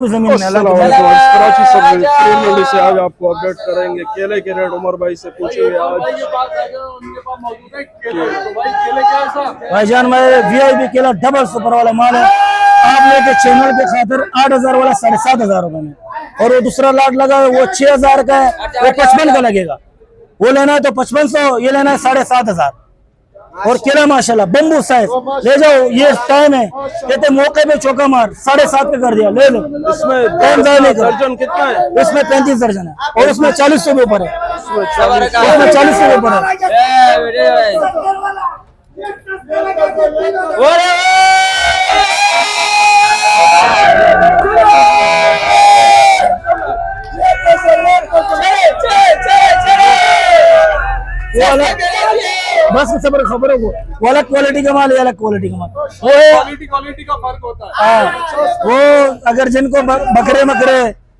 जमीन में कराची सब से आज आपको अपडेट करेंगे। केले के रेट उमर भाई से पूछे हुए आज। भाईजान मैं वीआईपी केला डबल सुपर वाला माल है, आप लेके चैनल के खातिर 8,000 वाला 7,500 रुपए में, और वो दूसरा लाट लगा वो 6,000 का है, वो 55 का लगेगा। वो लेना है तो 5500, ये लेना है 7,500। और केला माशाल्लाह बम्बू साइज ले जाओ, ये टाइम है, कहते मौके पे चौका मार 7.5 पे कर दिया, ले लो। इसमें दर्जन कितना है? इसमें 35 दर्जन है और इसमें 40 से ऊपर है, इसमें 40 से ऊपर है। बस सबर खबर है, वो अलग क्वालिटी का माल है, अलग क्वालिटी का माल। क्वालिटी का फर्क होता है। वो अगर जिनको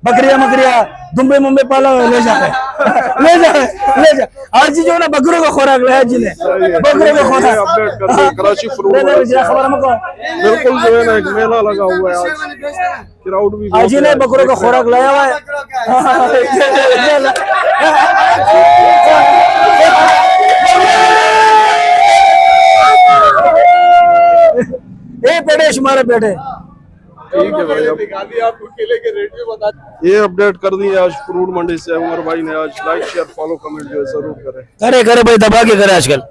बकरिया मकरिया दुम्बे मुंबे पाला ले जाए ले जा। आज जो ना बकरों का खुराक ले जिन्हें बकरों का खुराक अपडेट करते हैं कराची फ्रूट खबर हमको बिल्कुल जो है ना एक मेला लगा हुआ है आज, क्राउड भी आज ने बकरों का खुराक लाया हुआ है। ये पेटे हमारे पेटे। ठीक है भाई, आपको केले के रेट भी बता ये अपडेट कर दिए आज फ्रूट मंडी से उमर भाई ने। आज लाइक शेयर फॉलो कमेंट जो है जरूर करें। करे भाई, दबा के करे आजकल।